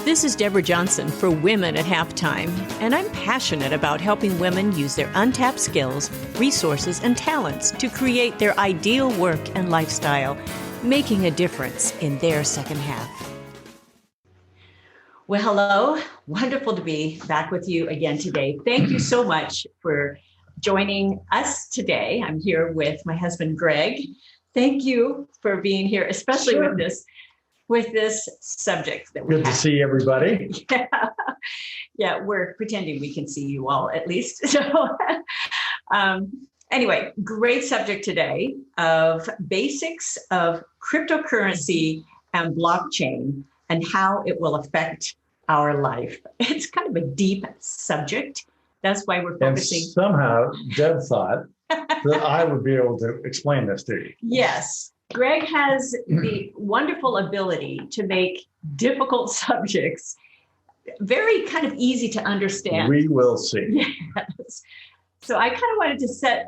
This is Deborah Johnson for Women at Halftime, and I'm passionate about helping women use their untapped skills, resources, and talents to create their ideal work and lifestyle, making a difference in their second half. Well, hello. Wonderful to be back with you again today. Thank you so much for joining us today. I'm here with my husband, Greg. Thank you for being here, especially with this subject that we have. Good to see everybody. Yeah, we're pretending we can see you all at least. So anyway, great subject today of basics of cryptocurrency and blockchain and how it will affect our life. It's kind of a deep subject. That's why we're focusing. And somehow Deb thought that I would be able to explain this to you. Yes. Greg has the wonderful ability to make difficult subjects very kind of easy to understand. We will see. Yes. So I kind of wanted to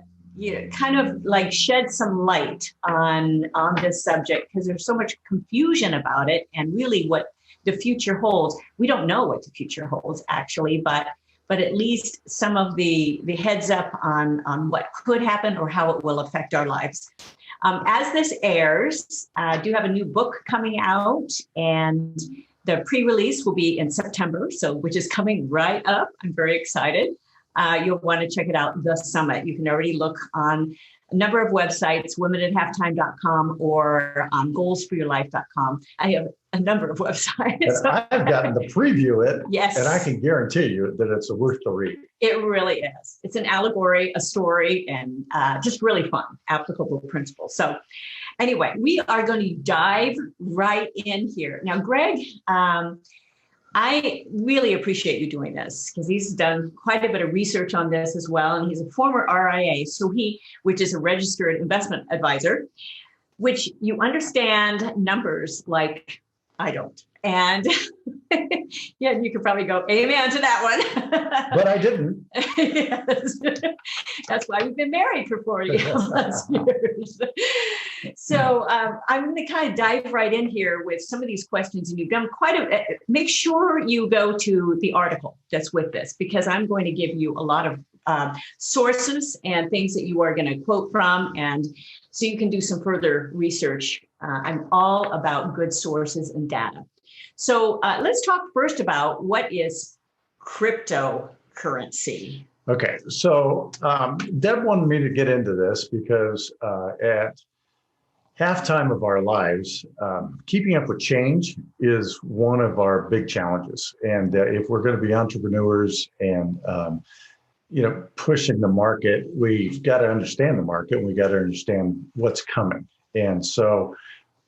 kind of like shed some light on this subject because there's so much confusion about it and really what the future holds. We don't know what the future holds actually, but at least some of the heads up on what could happen or how it will affect our lives. As this airs, I do have a new book coming out, and the pre-release will be in September, which is coming right up. I'm very excited. You'll want to check it out, The Summit. You can already look on a number of websites, womenathalftime.com or goalsforyourlife.com. I have a number of websites. And I've gotten to preview it, yes, and I can guarantee you that it's worth the read. It really is. It's an allegory, a story, and just really fun, applicable principles. So anyway, we are going to dive right in here. Now, Greg, I really appreciate you doing this because he's done quite a bit of research on this as well. And he's a former RIA, which is a registered investment advisor, which you understand numbers like I don't. And yeah, you could probably go amen to that one. But I didn't. Yes. That's why we've been married for 40 plus years. So I'm going to kind of dive right in here with some of these questions. And you've done make sure you go to the article that's with this, because I'm going to give you a lot of sources and things that you are going to quote from. And so you can do some further research. I'm all about good sources and data. So let's talk first about what is cryptocurrency. Okay, so Deb wanted me to get into this because at halftime of our lives, keeping up with change is one of our big challenges. And if we're going to be entrepreneurs and pushing the market, we've got to understand the market and we got to understand what's coming. And so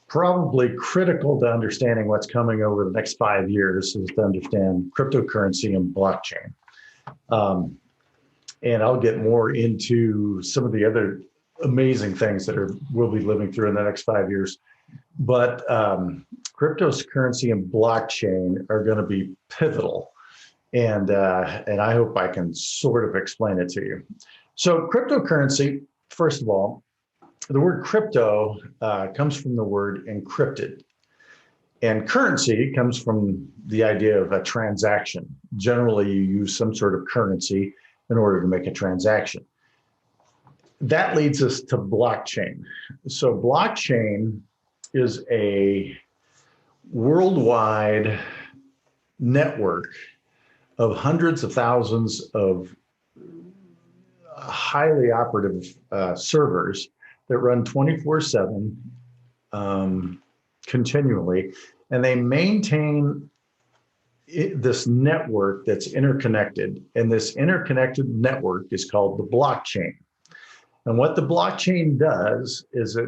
probably critical to understanding what's coming over the next 5 years is to understand cryptocurrency and blockchain. And I'll get more into some of the other amazing things that we'll be living through in the next 5 years. But cryptocurrency and blockchain are going to be pivotal. And I hope I can sort of explain it to you. So cryptocurrency, first of all, the word crypto comes from the word encrypted. And currency comes from the idea of a transaction. Generally, you use some sort of currency in order to make a transaction. That leads us to blockchain. So blockchain is a worldwide network of hundreds of thousands of highly operative servers that run 24/7 continually, and they maintain this network that's interconnected, and this interconnected network is called the blockchain. And what the blockchain does is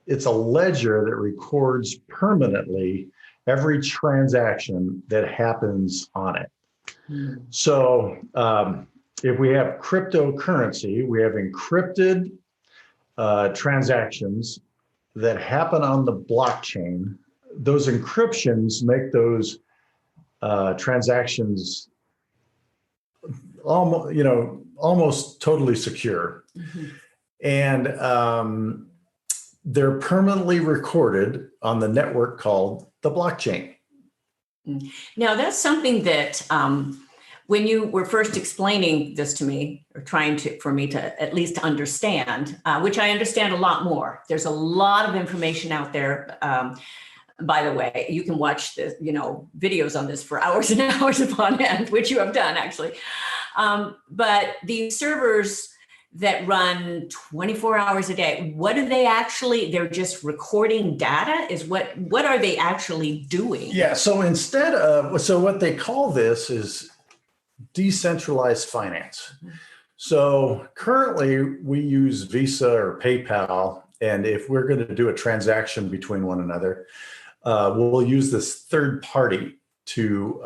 it's a ledger that records permanently every transaction that happens on it. So if we have cryptocurrency, we have encrypted transactions that happen on the blockchain. Those encryptions make those transactions almost totally secure. Mm-hmm. And they're permanently recorded on the network called the blockchain. Now, that's something that when you were first explaining this to me, or trying to, for me to at least understand, which I understand a lot more. There's a lot of information out there. By the way, you can watch the, videos on this for hours and hours upon end, which you have done actually. But these servers that run 24 hours a day, what do they actually, they're just recording data? What are they actually doing? Yeah. So what they call this is decentralized finance. So currently we use Visa or PayPal. And if we're going to do a transaction between one another, we'll use this third party to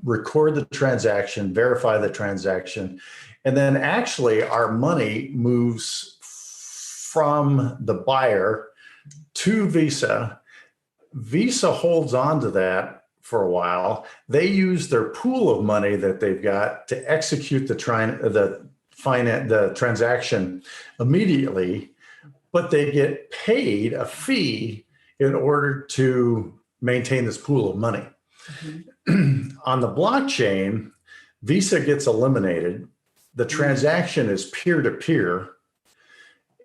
record the transaction, verify the transaction, and then actually our money moves from the buyer to Visa. Visa holds on to that for a while. They use their pool of money that they've got to execute the transaction immediately, but they get paid a fee in order to maintain this pool of money. Mm-hmm. On the blockchain, Visa gets eliminated. The transaction is peer-to-peer,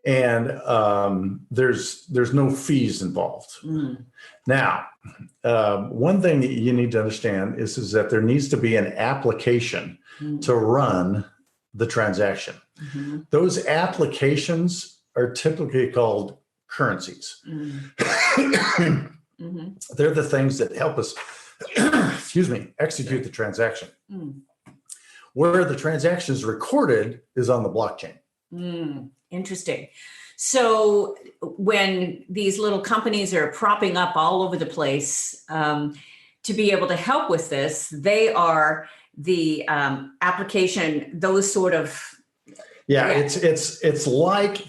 and there's no fees involved. Mm. Now, one thing that you need to understand is that there needs to be an application to run the transaction. Mm-hmm. Those applications are typically called currencies. Mm-hmm. They're the things that help us, execute the transaction. Mm. Where the transaction is recorded is on the blockchain. Interesting. So when these little companies are propping up all over the place to be able to help with this, they are the application, those sort of. Yeah. It's like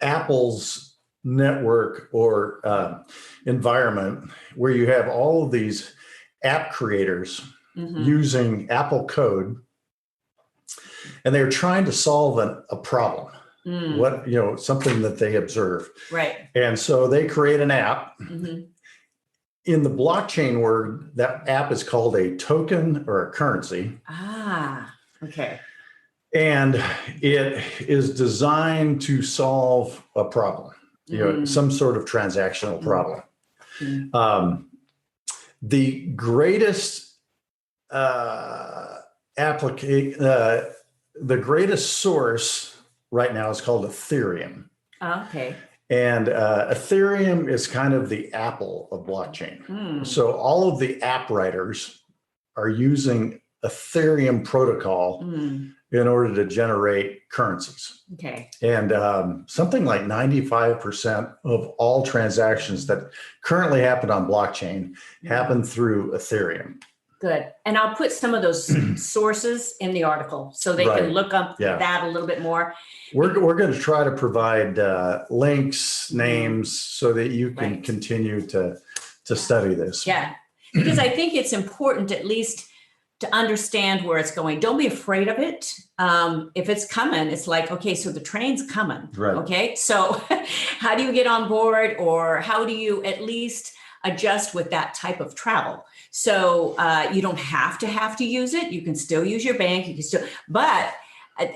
Apple's network or environment where you have all of these app creators using Apple code, and they're trying to solve a problem, something that they observe. Right. And so they create an app. Mm-hmm. In the blockchain world, that app is called a token or a currency. Ah, okay. And it is designed to solve a problem, some sort of transactional problem. The greatest the greatest source right now is called Ethereum. Okay. And Ethereum is kind of the Apple of blockchain. So all of the app writers are using Ethereum protocol in order to generate currencies. Okay. And something like 95% of all transactions that currently happen on blockchain happen through Ethereum. Good. And I'll put some of those sources in the article so they can look up that a little bit more. We're going to try to provide links, names, so that you can continue to study this. Yeah, because I think it's important at least to understand where it's going. Don't be afraid of it. If it's coming, it's like, okay, so the train's coming. Right. Okay, so how do you get on board, or how do you at least adjust with that type of travel? So you don't have to use it. You can still use your bank. You can still, but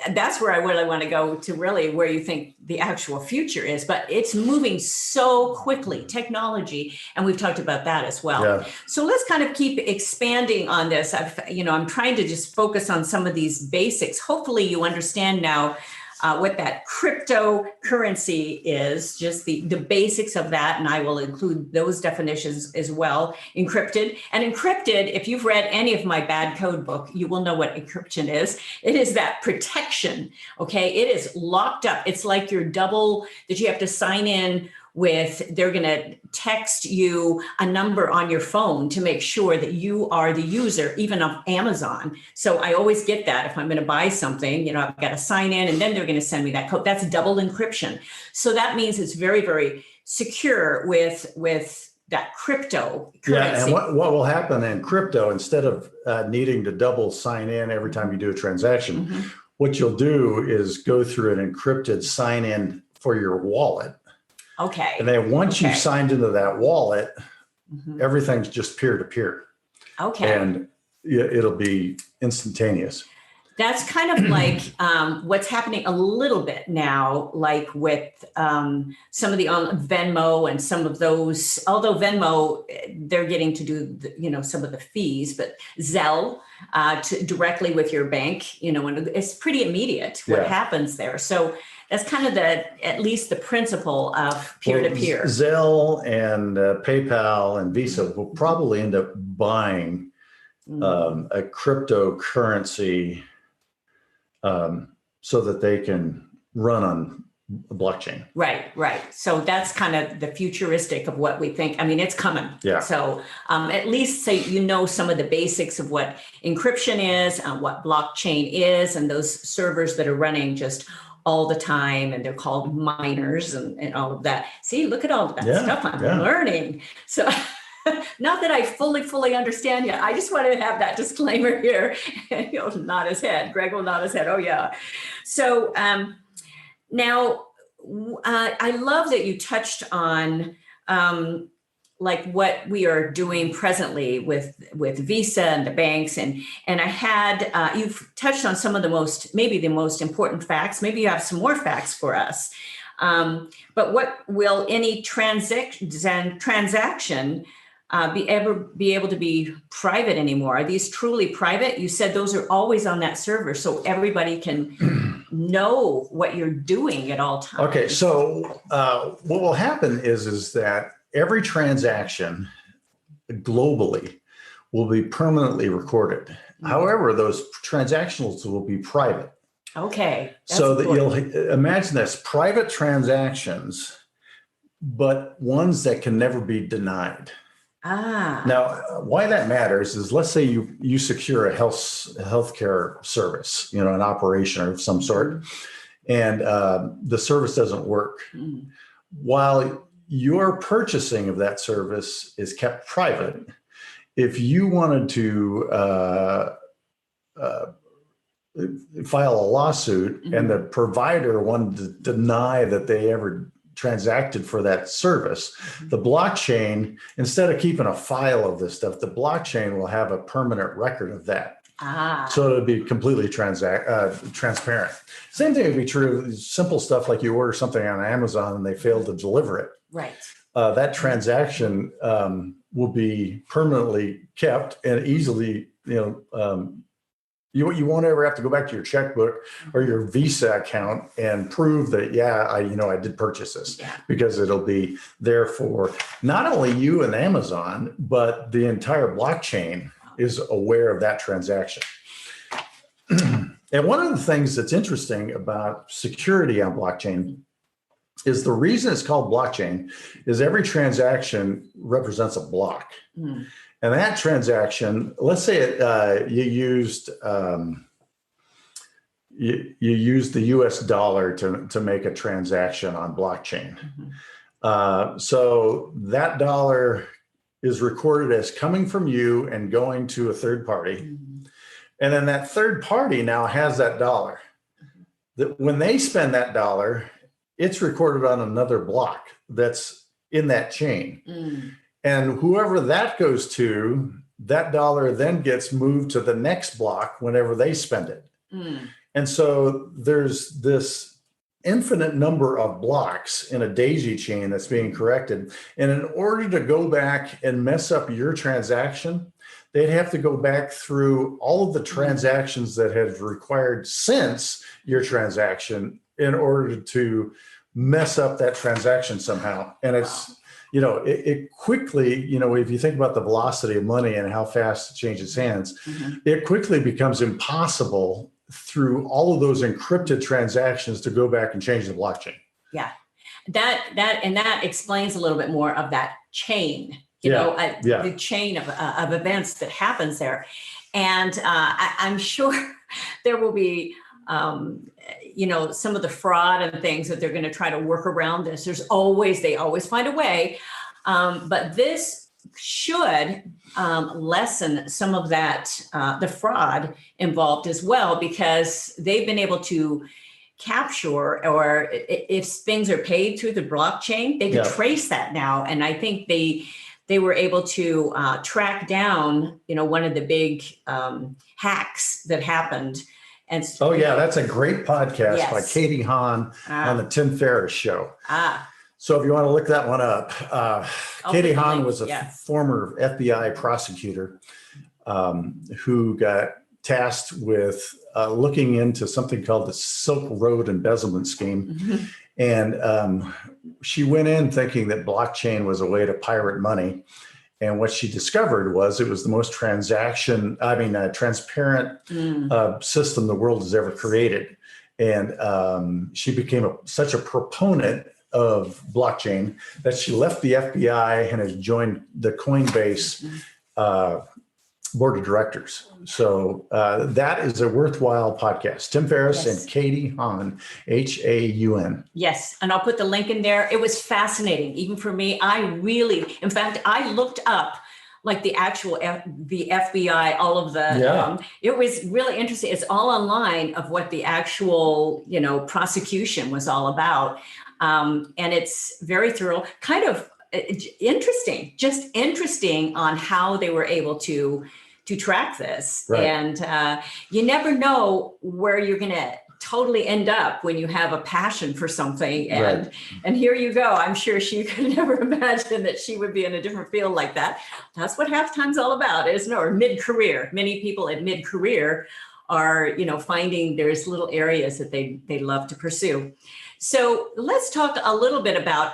that's where I really want to go to, really where you think the actual future is. But it's moving so quickly, technology, and we've talked about that as well. Yeah. So let's kind of keep expanding on this. I'm trying to just focus on some of these basics. Hopefully you understand now what that cryptocurrency is, just the basics of that. And I will include those definitions as well. Encrypted. And encrypted, if you've read any of my bad code book, you will know what encryption is. It is that protection. Okay. It is locked up. It's like your double that you have to sign in with. They're going to text you a number on your phone to make sure that you are the user, even of Amazon. So I always get that if I'm going to buy something, I've got to sign in and then they're going to send me that code. That's double encryption. So that means it's very, very secure with that crypto currency. Yeah, and what will happen in crypto, instead of needing to double sign in every time you do a transaction, what you'll do is go through an encrypted sign in for your wallet. Okay. And then once you've signed into that wallet, everything's just peer to peer. Okay. And it'll be instantaneous. That's kind of like what's happening a little bit now, like with some of the Venmo and some of those, although Venmo, they're getting to do, some of the fees, but Zelle directly with your bank, and it's pretty immediate what happens there. So that's kind of at least the principle of peer-to-peer. Zelle and PayPal and Visa will probably end up buying a cryptocurrency so that they can run on a blockchain. Right. So that's kind of the futuristic of what we think. I mean, it's coming. Yeah. So at least so some of the basics of what encryption is, what blockchain is, and those servers that are running just all the time, and they're called miners and all of that. See, look at all of that stuff I'm learning. So not that I fully understand yet. I just want to have that disclaimer here. He'll nod his head. Greg will nod his head. Oh, yeah. So now I love that you touched on like what we are doing presently with Visa and the banks. And I had, you've touched on some of maybe the most important facts. Maybe you have some more facts for us. But what will any transaction be able to be private anymore? Are these truly private? You said those are always on that server, so everybody can know what you're doing at all times. Okay, so what will happen is that every transaction globally will be permanently recorded. Mm-hmm. However, those transactions will be private. Okay. So that you'll imagine this: private transactions, but ones that can never be denied. Now, why that matters is, let's say you secure a healthcare service, an operation of some sort, and the service doesn't work. Mm. While your purchasing of that service is kept private, if you wanted to file a lawsuit, mm-hmm. and the provider wanted to deny that they ever transacted for that service, the blockchain, instead of keeping a file of this stuff, the blockchain will have a permanent record of that. So it'll be completely transparent. Same thing would be true of simple stuff like you order something on Amazon and they fail to deliver it. Right. That transaction will be permanently kept and easily, you won't ever have to go back to your checkbook or your Visa account and prove that, I did purchase this, because it'll be there for not only you and Amazon, but the entire blockchain is aware of that transaction. And one of the things that's interesting about security on blockchain is the reason it's called blockchain is every transaction represents a block. Mm. And that transaction, let's say you used the US dollar to make a transaction on blockchain. Mm-hmm. So that dollar is recorded as coming from you and going to a third party. Mm-hmm. And then that third party now has that dollar. Mm-hmm. That when they spend that dollar, it's recorded on another block that's in that chain. Mm. And whoever that goes to, that dollar then gets moved to the next block whenever they spend it. Mm. And so there's this infinite number of blocks in a daisy chain that's being corrected. And in order to go back and mess up your transaction, they'd have to go back through all of the transactions that have required since your transaction in order to mess up that transaction somehow. And it's, it quickly, if you think about the velocity of money and how fast it changes hands, mm-hmm. it quickly becomes impossible through all of those encrypted transactions to go back and change the blockchain. Yeah, that explains a little bit more of that chain, the chain of events that happens there. And I'm sure there will be, some of the fraud and things that they're going to try to work around this. They always find a way. But this should lessen some of that, the fraud involved as well, because they've been able to capture, or if things are paid through the blockchain, they can trace that now. And I think they were able to track down, one of the big hacks that happened. And oh yeah, that's a great podcast by yes. Katie Hahn on the Tim Ferriss Show. So if you want to look that one up, Katie Hahn was a former FBI prosecutor who got tasked with looking into something called the Silk Road embezzlement scheme. Mm-hmm. And she went in thinking that blockchain was a way to pirate money. And what she discovered was it was the most transparent system the world has ever created. And she became such a proponent of blockchain that she left the FBI and has joined the Coinbase board of directors. So that is a worthwhile podcast. Tim Ferriss and Katie Hahn, Haun. Yes. And I'll put the link in there. It was fascinating. Even for me, in fact, I looked up like the actual, the FBI, all of the, it was really interesting. It's all online of what the actual, prosecution was all about. And it's very thorough, kind of interesting, just interesting on how they were able to track this. Right. And you never know where you're going to totally end up when you have a passion for something. And and here you go. I'm sure she could never imagine that she would be in a different field like that. That's what halftime's all about, isn't it? Or mid-career. Many people at mid-career are, finding there's little areas that they love to pursue. So let's talk a little bit about,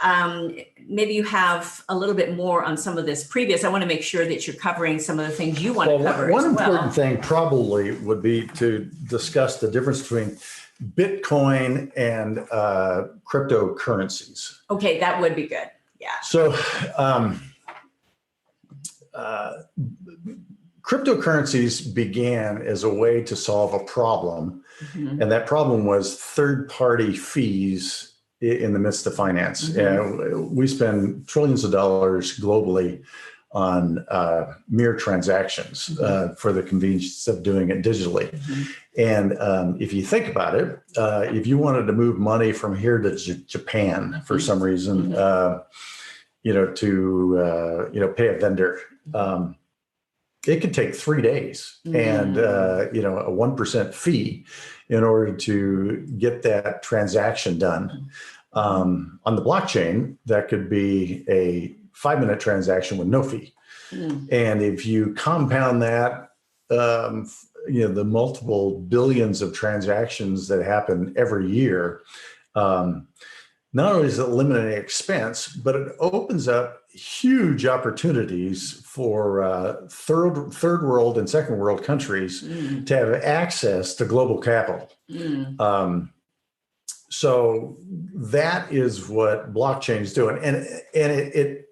maybe you have a little bit more on some of this previous. I want to make sure that you're covering some of the things you want to cover. One important thing probably would be to discuss the difference between Bitcoin and cryptocurrencies. Okay, that would be good. Yeah. So cryptocurrencies began as a way to solve a problem. Mm-hmm. And that problem was third-party fees in the midst of finance. Mm-hmm. We spend trillions of dollars globally on mere transactions for the convenience of doing it digitally. Mm-hmm. And if you think about it, if you wanted to move money from here to Japan for some reason, to pay a vendor, it could take 3 days and, a 1% fee in order to get that transaction done. On the blockchain, that could be a 5-minute transaction with no fee. And if you compound that, the multiple billions of transactions that happen every year, not only does it eliminate expense, but it opens up huge opportunities for third world and second world countries to have access to global capital. So that is what blockchain is doing. And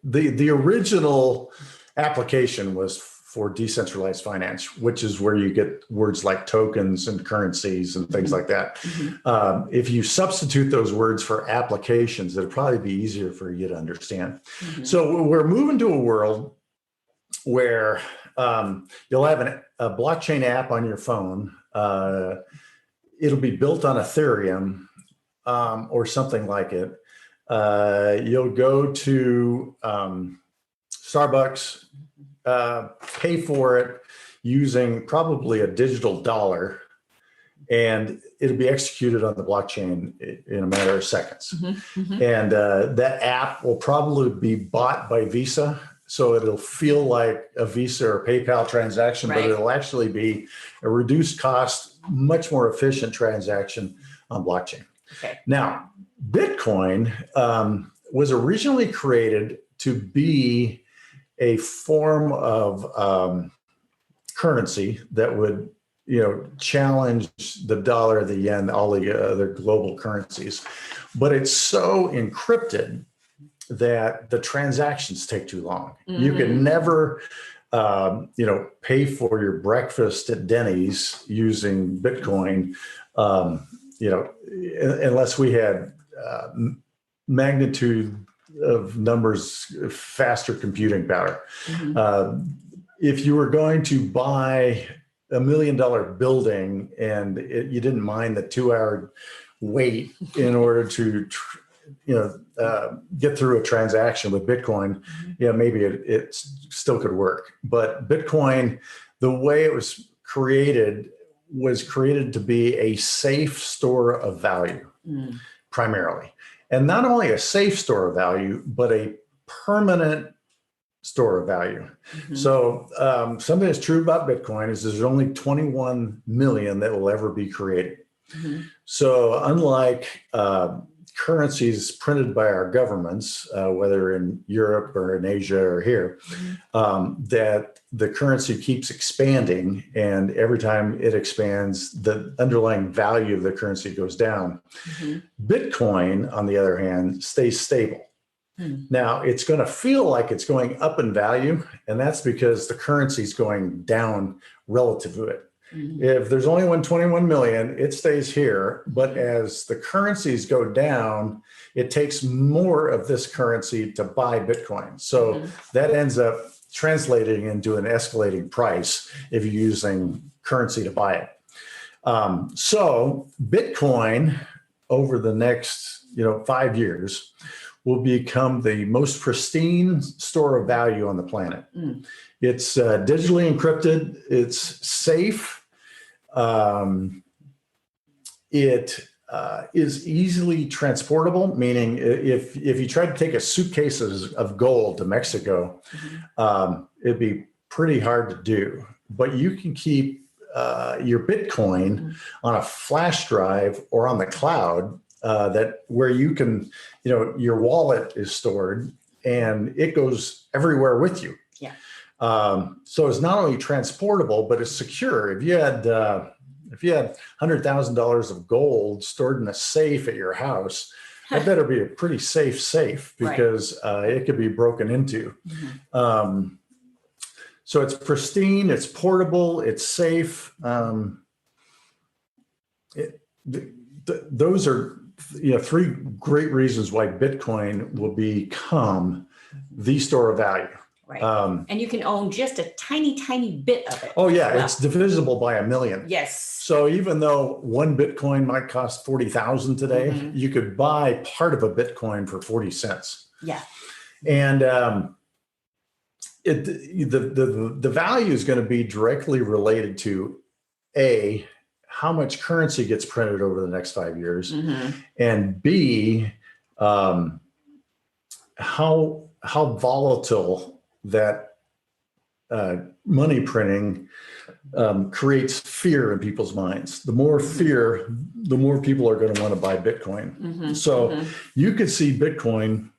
the original application was for decentralized finance, which is where you get words like tokens and currencies and things like that. If you substitute those words for applications, it'll probably be easier for you to understand. So we're moving to a world where you'll have a blockchain app on your phone. It'll be built on Ethereum or something like it. You'll go to Starbucks, pay for it using probably a digital dollar, and it'll be executed on the blockchain in a matter of seconds. And that app will probably be bought by Visa, so it'll feel like a Visa or PayPal transaction, but it'll actually be a reduced cost, much more efficient transaction on blockchain. Now, Bitcoin was originally created to be a form of currency that would, challenge the dollar, the yen, all the other global currencies. But it's so encrypted that the transactions take too long. You can never, pay for your breakfast at Denny's using Bitcoin, unless we had magnitude of numbers, faster computing power. If you were going to buy $1 million building and you didn't mind the 2-hour wait in order to get through a transaction with Bitcoin, maybe it still could work. But Bitcoin, the way it was created to be a safe store of value, primarily. And not only a safe store of value, but a permanent store of value. So something that's true about Bitcoin is there's only 21 million that will ever be created. So unlike currencies printed by our governments, whether in Europe or in Asia or here, that the currency keeps expanding, and every time it expands, the underlying value of the currency goes down. Bitcoin, on the other hand, stays stable. Now, it's going to feel like it's going up in value, and that's because the currency is going down relative to it. If there's only 121 million, it stays here. But as the currencies go down, it takes more of this currency to buy Bitcoin. So that ends up translating into an escalating price if you're using currency to buy it. So Bitcoin over the next 5 years will become the most pristine store of value on the planet. It's digitally encrypted. It's safe. It is easily transportable, meaning if you try to take a suitcase of gold to Mexico, it'd be pretty hard to do. But you can keep your Bitcoin on a flash drive or on the cloud, where you can, your wallet is stored and it goes everywhere with you. So it's not only transportable, but it's secure. If you had $100,000 of gold stored in a safe at your house, that better be a pretty safe because it could be broken into. So it's pristine, it's portable, it's safe. Those are three great reasons why Bitcoin will become the store of value. And you can own just a tiny, tiny bit of it. Oh, yeah. It's divisible by 1 million. Yes. So even though one Bitcoin might cost 40,000 today, you could buy part of a Bitcoin for 40 cents. And the value is going to be directly related to how much currency gets printed over the next 5 years, and B, how volatile that money printing creates fear in people's minds. The more fear, the more people are going to want to buy Bitcoin. So you could see Bitcoin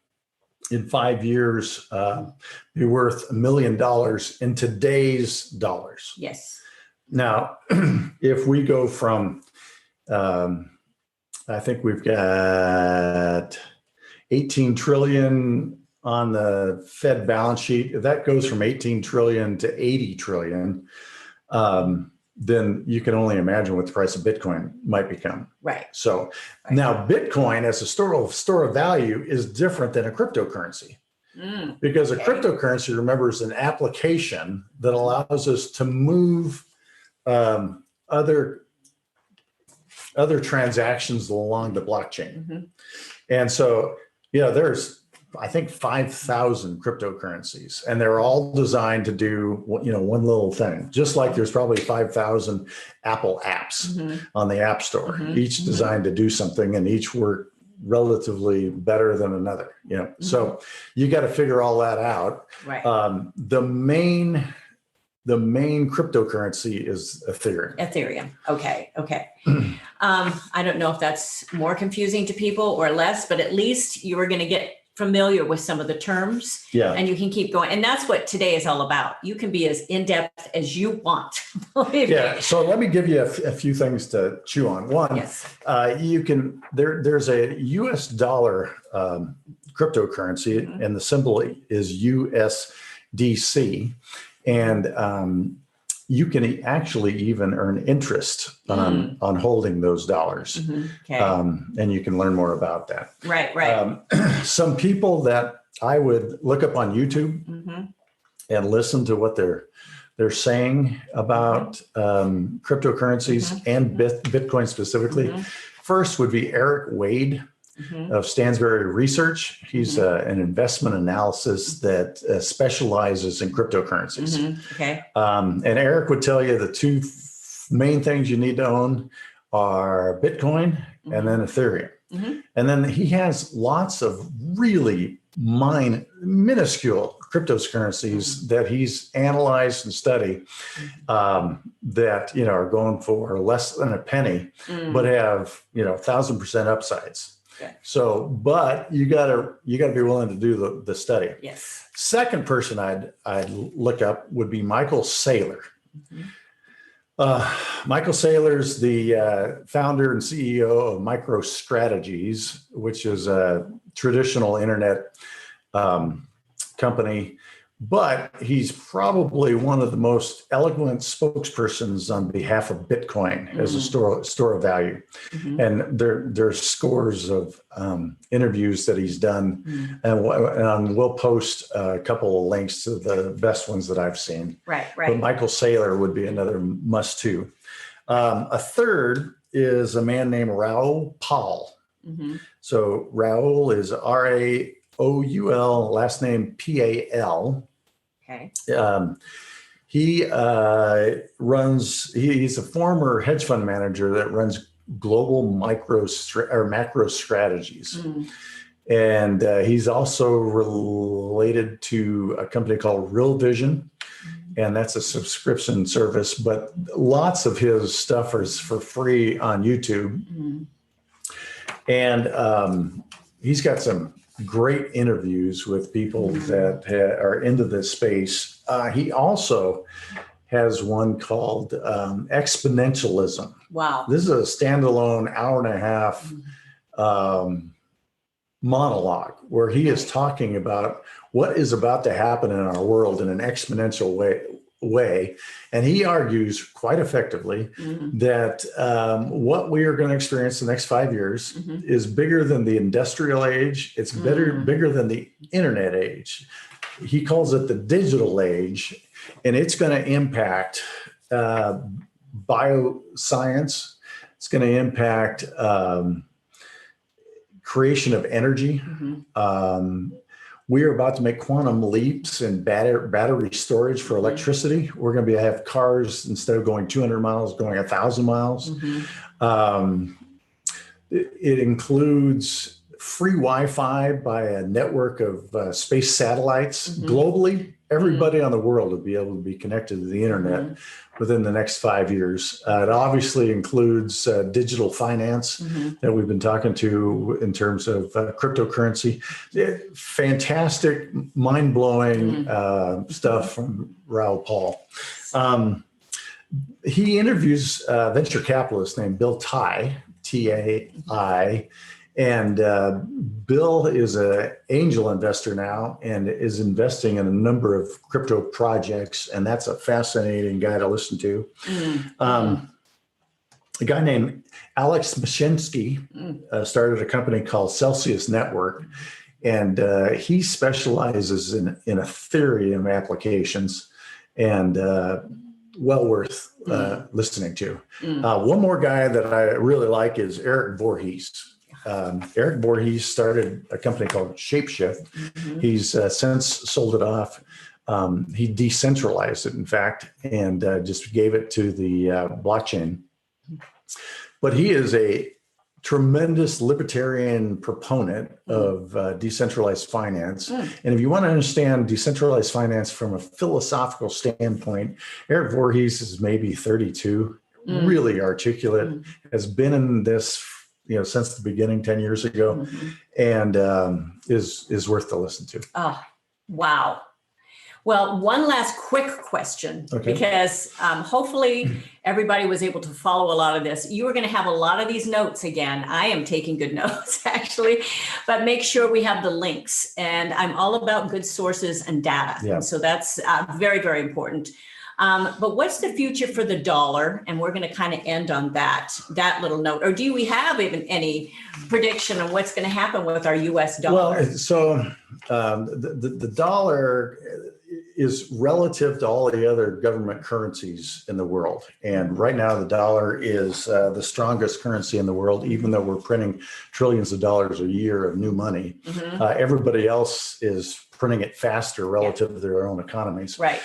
in 5 years be worth $1 million in today's dollars. Yes. Now, if we go from, I think we've got 18 trillion on the Fed balance sheet. If that goes from 18 trillion to 80 trillion, then you can only imagine what the price of Bitcoin might become. So now Bitcoin as a store of value is different than a cryptocurrency. Because a cryptocurrency, remember, is an application that allows us to move other transactions along the blockchain. And so, there's, I think, 5,000 cryptocurrencies, and they're all designed to do, one little thing, just like there's probably 5,000 Apple apps on the App Store, each designed to do something, and each work relatively better than another, So you got to figure all that out. The main cryptocurrency is Ethereum. Okay. I don't know if that's more confusing to people or less, but at least you are going to get familiar with some of the terms, and you can keep going. And that's what today is all about. You can be as in-depth as you want. So let me give you a few things to chew on. One, you can, there's a US dollar cryptocurrency, and the symbol is USDC. And you can actually even earn interest on holding those dollars. And you can learn more about that. Some people that I would look up on YouTube and listen to what they're saying about cryptocurrencies and Bitcoin specifically. First would be Eric Wade. of Stansberry Research. He's an investment analysis that specializes in cryptocurrencies. Okay. And Eric would tell you the two main things you need to own are Bitcoin and then Ethereum. And then he has lots of really minuscule cryptocurrencies that he's analyzed and studied that, you know, are going for less than a penny, but have, you know, 1,000% upsides. Okay. So, but you gotta be willing to do the study. Yes. Second person I'd look up would be Michael Saylor. Michael Saylor's the founder and CEO of MicroStrategies, which is a traditional internet company, but he's probably one of the most eloquent spokespersons on behalf of Bitcoin as a store of value. And there's scores of interviews that he's done, and we'll post a couple of links to the best ones that I've seen. Right. But Michael Saylor would be another must too. A third is a man named Raoul Pal. So Raoul is Raoul, last name Pal. Okay. He's a former hedge fund manager that runs global macro strategies. And he's also related to a company called Real Vision, and that's a subscription service, but lots of his stuff is for free on YouTube. And he's got some great interviews with people that are into this space. He also has one called Exponentialism. Wow. This is a standalone hour and a half monologue where he is talking about what is about to happen in our world in an exponential way. And he argues quite effectively that what we are going to experience in the next 5 years is bigger than the industrial age. It's bigger than the internet age. He calls it the digital age, and it's going to impact bioscience. It's going to impact creation of energy. We are about to make quantum leaps in battery storage for electricity. We're going to have cars, instead of going 200 miles, going 1,000 miles. It includes free Wi-Fi by a network of space satellites globally. Everybody on the world will be able to be connected to the internet within the next 5 years. It obviously includes digital finance that we've been talking to in terms of cryptocurrency. Fantastic, mind-blowing stuff from Raoul Pal. He interviews a venture capitalist named Bill Tai, T-A-I, and Bill is an angel investor now and is investing in a number of crypto projects. And that's a fascinating guy to listen to. A guy named Alex Mashinsky started a company called Celsius Network. And he specializes in Ethereum applications, and well worth listening to. One more guy that I really like is Eric Voorhees. Eric Voorhees started a company called Shapeshift. He's since sold it off. He decentralized it, in fact, and just gave it to the blockchain. But he is a tremendous libertarian proponent of decentralized finance. And if you want to understand decentralized finance from a philosophical standpoint, Eric Voorhees is maybe 32, really articulate, has been in this since the beginning 10 years ago, and is worth to listen to. Oh, wow. Well, one last quick question, because hopefully everybody was able to follow a lot of this. You are going to have a lot of these notes again. I am taking good notes, actually, but make sure we have the links. And I'm all about good sources and data. Yeah. And so that's very, very important. But what's the future for the dollar? And we're going to kind of end on that little note. Or do we have even any prediction of what's going to happen with our U.S. dollar? Well, so the dollar is relative to all the other government currencies in the world. And right now, the dollar is the strongest currency in the world, even though we're printing trillions of dollars a year of new money. Everybody else is printing it faster relative to their own economies. Right.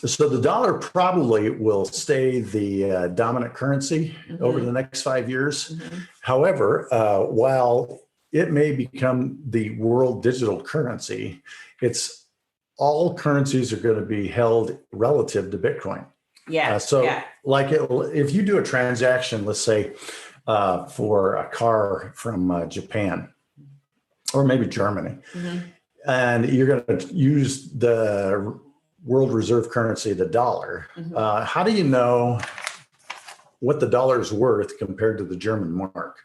So the dollar probably will stay the dominant currency over the next 5 years. However, while it may become the world digital currency, all currencies are going to be held relative to Bitcoin. If you do a transaction, let's say for a car from Japan or maybe Germany, and you're going to use the world reserve currency, the dollar, how do you know what the dollar is worth compared to the German mark?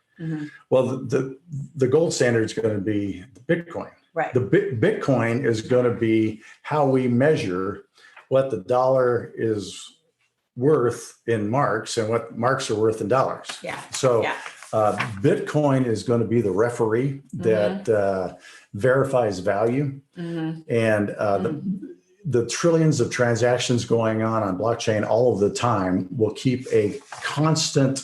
Well, the gold standard is going to be the Bitcoin. Right. The Bitcoin is going to be how we measure what the dollar is worth in marks and what marks are worth in dollars. Bitcoin is going to be the referee that verifies value, and the trillions of transactions going on blockchain all of the time will keep a constant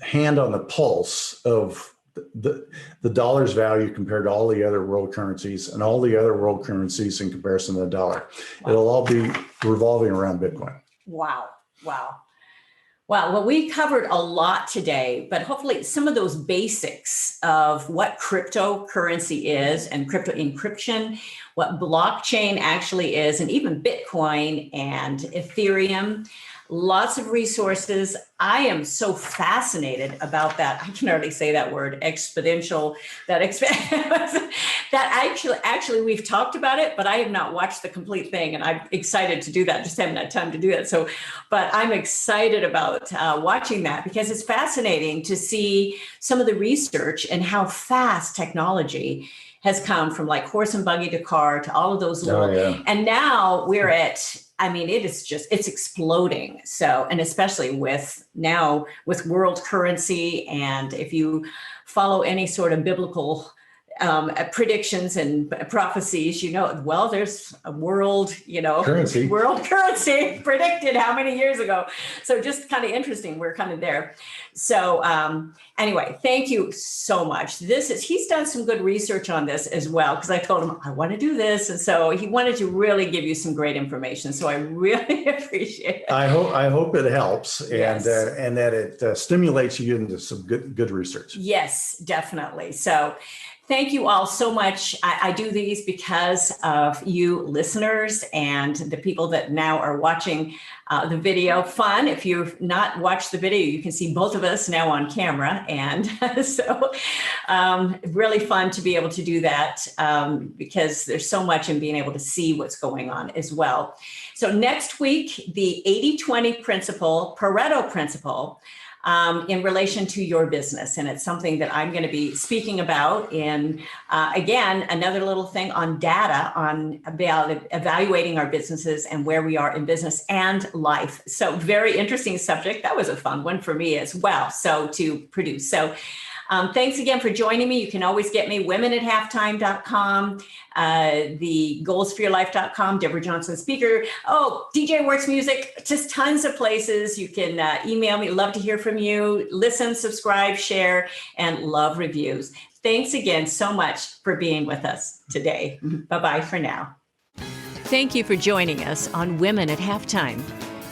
hand on the pulse of the dollar's value compared to all the other world currencies and all the other world currencies in comparison to the dollar. It'll all be revolving around Bitcoin. Wow. Well, we covered a lot today, but hopefully some of those basics of what cryptocurrency is and crypto encryption, what blockchain actually is, and even Bitcoin and Ethereum, lots of resources. I am so fascinated about that. I can hardly say that word, exponential, that actually we've talked about it, but I have not watched the complete thing. And I'm excited to do that. Just haven't had time to do that. But I'm excited about watching that because it's fascinating to see some of the research and how fast technology has come from like horse and buggy to car to all of those and now we're at, it's exploding. So, and especially with world currency. And if you follow any sort of biblical predictions and prophecies, there's a world currency predicted how many years ago. So just kind of interesting. We're kind of there. So anyway, thank you so much. He's done some good research on this as well, because I told him I want to do this. And so he wanted to really give you some great information. So I really appreciate it. I hope it helps and that it stimulates you into some good research. Yes, definitely. So thank you all so much. I do these because of you listeners and the people that now are watching the video. Fun. If you've not watched the video, you can see both of us now on camera. And so really fun to be able to do that because there's so much in being able to see what's going on as well. So next week, the 80-20 principle, Pareto principle, in relation to your business. And it's something that I'm going to be speaking about in, again, another little thing on data, on about evaluating our businesses and where we are in business and life. So very interesting subject. That was a fun one for me as well. So to produce. So thanks again for joining me. You can always get me womenathalftime.com, the goalsforyourlife.com, Deborah Johnson speaker. Oh, DJ Works Music, just tons of places. You can email me. Love to hear from you. Listen, subscribe, share, and love reviews. Thanks again so much for being with us today. Bye-bye for now. Thank you for joining us on Women at Halftime.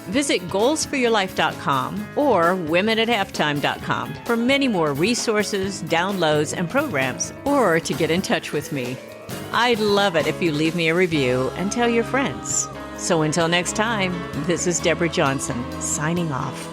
Visit goalsforyourlife.com or womenathalftime.com for many more resources, downloads, and programs, or to get in touch with me. I'd love it if you leave me a review and tell your friends. So until next time, this is Deborah Johnson, signing off.